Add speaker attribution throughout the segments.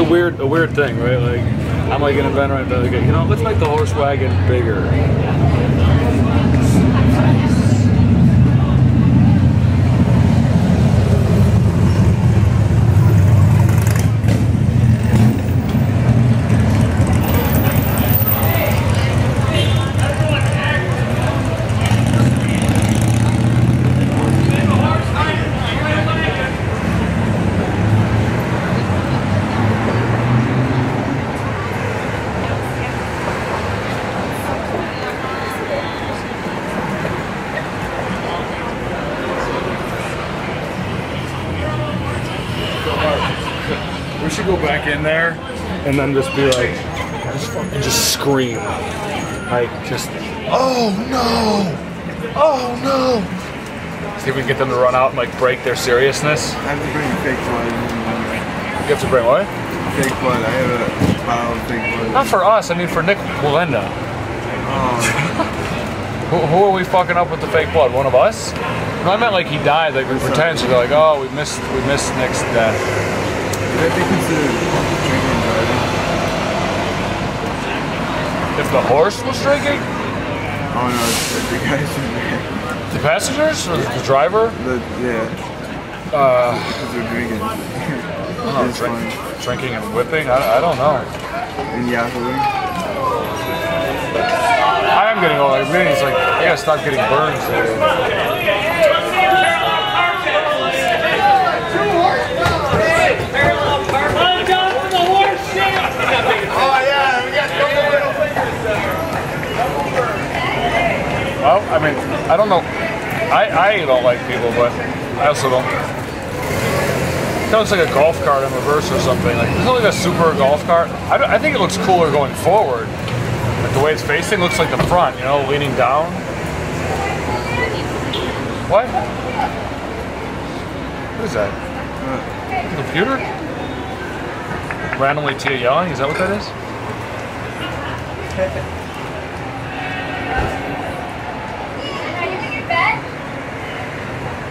Speaker 1: a weird thing, right? Like, I'm like an inventor, and like, you know, let's make the horse wagon bigger. We should go back in there and then just be like, just scream. Like, just, oh no! Oh no! See if we can get them to run out and like break their seriousness.
Speaker 2: I have to bring fake blood.
Speaker 1: You have to bring what?
Speaker 2: Fake blood. I have a bottle of fake blood.
Speaker 1: Not for us, I mean for Nick Melinda.
Speaker 2: Oh.
Speaker 1: Who are we fucking up with the fake blood? One of us? No, I meant like he died, like we pretend, so they're like, oh, we missed Nick's death.
Speaker 2: Would that be considered drinking and driving?
Speaker 1: If the horse was drinking?
Speaker 2: Oh no, it's the guys in there.
Speaker 1: The passengers? Or the driver?
Speaker 2: Yeah. Because they're drinking.
Speaker 1: Drinking and whipping? I don't know.
Speaker 2: And yahooing.
Speaker 1: I am getting old. Like, really, it's like, I gotta stop getting burns. Well, I mean, I don't know. I don't like people, but I also don't. It looks like a golf cart in reverse or something. Like, it's like a super golf cart. I think it looks cooler going forward. Like the way it's facing looks like the front, you know, leaning down. What? What is that? The computer? Randomly Tia yelling? Is that what that is?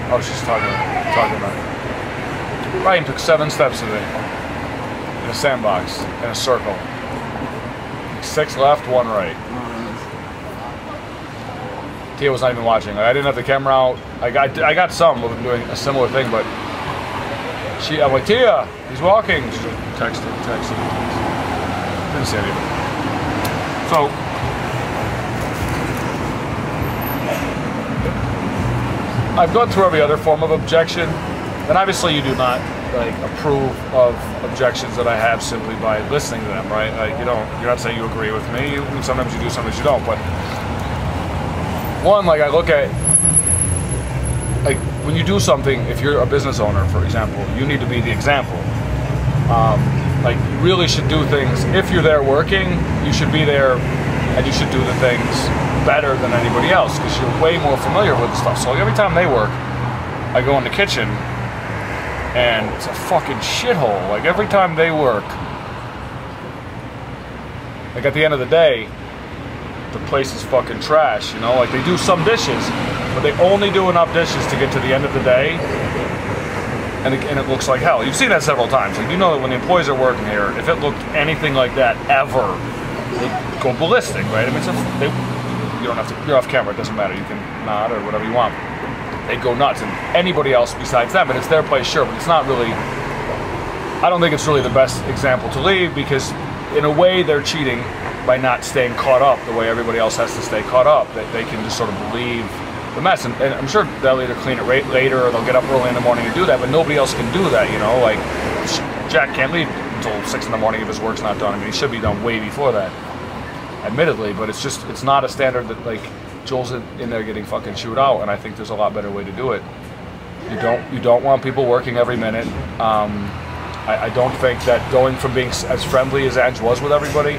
Speaker 1: Oh, she's talking about it. Ryan took 7 steps today in a sandbox, in a circle. 6 left, 1 right. Tia was not even watching. Like, I didn't have the camera out. I got some of them doing a similar thing, but I'm like, Tia, he's walking. She's like, texting. Didn't say anything. So, I've gone through every other form of objection, and obviously you do not like approve of objections that I have simply by listening to them, right? Like, you're not saying you agree with me. Sometimes you do, sometimes you don't. But one, like, I look at, like, when you do something, if you're a business owner, for example, you need to be the example. Like, you really should do things. If you're there working, you should be there, and you should do the things better than anybody else because you're way more familiar with the stuff. So like, every time they work, I go in the kitchen and it's a fucking shithole. Like, every time they work, like, at the end of the day, the place is fucking trash, you know? Like, they do some dishes, but they only do enough dishes to get to the end of the day, and it looks like hell. You've seen that several times. Like, you know that when the employees are working here, if it looked anything like that ever, they'd go ballistic, right? I mean, you don't have to, you're off camera, it doesn't matter. You can nod or whatever you want. They go nuts, and anybody else besides them, and it's their place, sure, but it's not really, I don't think it's really the best example to leave, because in a way they're cheating by not staying caught up the way everybody else has to stay caught up. They can just sort of leave the mess, and I'm sure they'll either clean it later or they'll get up early in the morning and do that, but nobody else can do that, you know? Like, Jack can't leave until 6 in the morning if his work's not done. I mean, he should be done way before that, admittedly, but it's not a standard that, like, Joel's in there getting fucking chewed out, and I think there's a lot better way to do it. You don't want people working every minute. I don't think that going from being as friendly as Ange was with everybody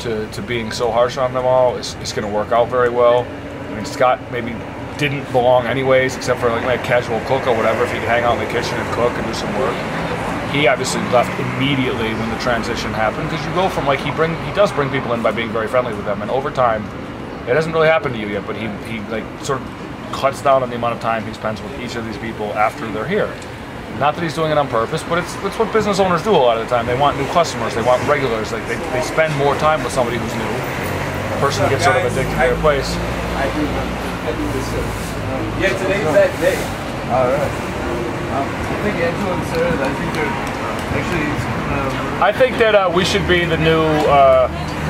Speaker 1: to being so harsh on them all is going to work out very well. I mean, Scott maybe didn't belong anyways, except for like a casual cook or whatever, if he could hang out in the kitchen and cook and do some work. He obviously left immediately when the transition happened, because you go from, like, he does bring people in by being very friendly with them, and over time, it hasn't really happened to you yet, but he like sort of cuts down on the amount of time he spends with each of these people after they're here. Not that he's doing it on purpose, but it's what business owners do a lot of the time. They want new customers, they want regulars. Like they spend more time with somebody who's new. The person gets sort of addicted to their place.
Speaker 3: I do this. Yeah, today's that day.
Speaker 2: All right. I think influencers. I think they're actually.
Speaker 1: I think that we should be the new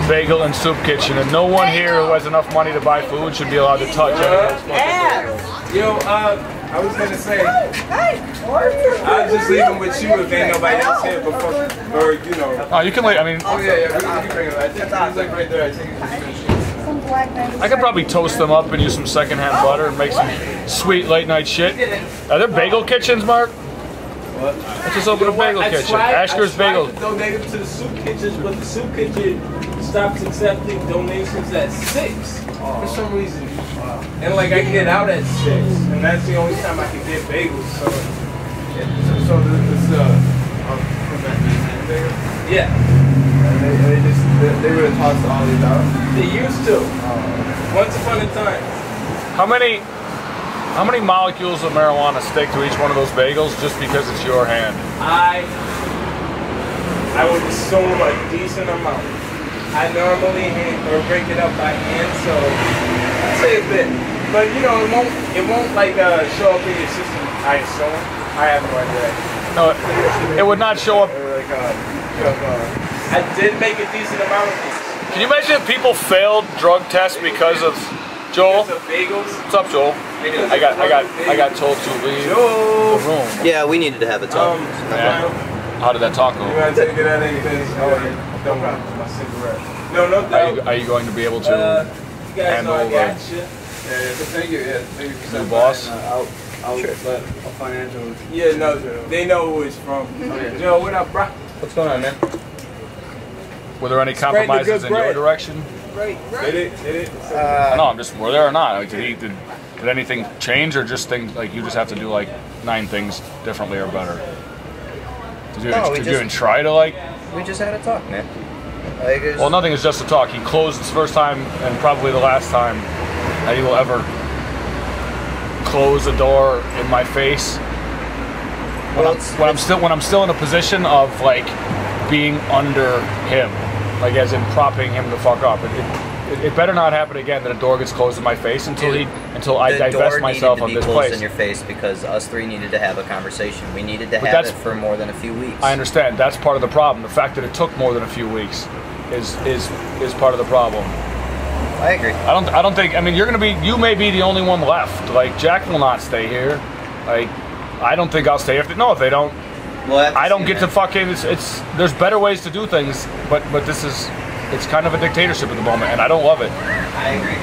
Speaker 1: bagel and soup kitchen, and no one here who has enough money to buy food should be allowed to touch it.
Speaker 3: Yo, I was gonna say, I'll just leave them with you if ain't nobody else here before, or you know.
Speaker 1: Oh, you can leave. I mean,
Speaker 3: Oh yeah, we can bring it. I think it's like right there. I think it's
Speaker 1: I could probably toast them up and use some secondhand butter and make some sweet late night shit. Are there bagel kitchens, Mark? Let's just open a bagel kitchen. Asker's Bagel.
Speaker 3: I tried to donate them to the soup kitchens, but the soup kitchen stops accepting donations at 6 for some reason. And like I get out at 6, and that's the only time I can get bagels. So
Speaker 2: this from that Manhattan bagel.
Speaker 3: yeah,
Speaker 2: And they would have tossed all these out.
Speaker 3: they used to. Once upon a time.
Speaker 1: How many molecules of marijuana stick to each one of those bagels just because it's your hand?
Speaker 3: I would assume a decent amount. I normally break it up by hand, so I'd say a bit. But you know, it won't like show up in your system. I assume. I have no idea.
Speaker 1: No, it would not show up.
Speaker 2: Or like
Speaker 3: I did make a decent amount of these.
Speaker 1: Can you imagine if people failed drug tests because of Joel?
Speaker 3: Because of bagels.
Speaker 1: What's up, Joel? I got told to leave
Speaker 3: Joel.
Speaker 1: the room.
Speaker 4: Yeah, we needed to have a talk.
Speaker 1: Yeah. How did that talk go?
Speaker 3: You want to take it out of anything? Don't my cigarette. No doubt.
Speaker 1: Are you going to be able to
Speaker 3: You guys
Speaker 1: handle
Speaker 3: know I
Speaker 1: the
Speaker 3: got you.
Speaker 2: Yeah, thank you. Yeah, thank you for
Speaker 1: new boss?
Speaker 2: I'll let a financial.
Speaker 3: Yeah, no, they know who it's from. Joe, what up, bro?
Speaker 1: What's going on, man? Were there any compromises in your direction?
Speaker 3: Did it?
Speaker 1: No, I'm just, were there or not? Like, did anything change, or just things like you just have to do like 9 things differently or better? Did you even try to like?
Speaker 4: We just had a talk, man. Like,
Speaker 1: Well, nothing is just a talk. He closed this first time and probably the last time that he will ever close a door in my face. When I'm still in a position of like being under him, like as in propping him the fuck up. It better not happen again that a door gets closed in my face until I divest myself of this place.
Speaker 4: in your face because us 3 needed to have a conversation. We needed to have it for more than a few weeks.
Speaker 1: I understand. That's part of the problem. The fact that it took more than a few weeks is part of the problem.
Speaker 4: I agree.
Speaker 1: I don't think. I mean, you may be the only one left. Like Jack will not stay here. Like I don't think I'll stay if they don't.
Speaker 4: Well,
Speaker 1: I don't get to fucking. It's there's better ways to do things, but it's kind of a dictatorship at the moment, and I don't love it.
Speaker 4: I agree.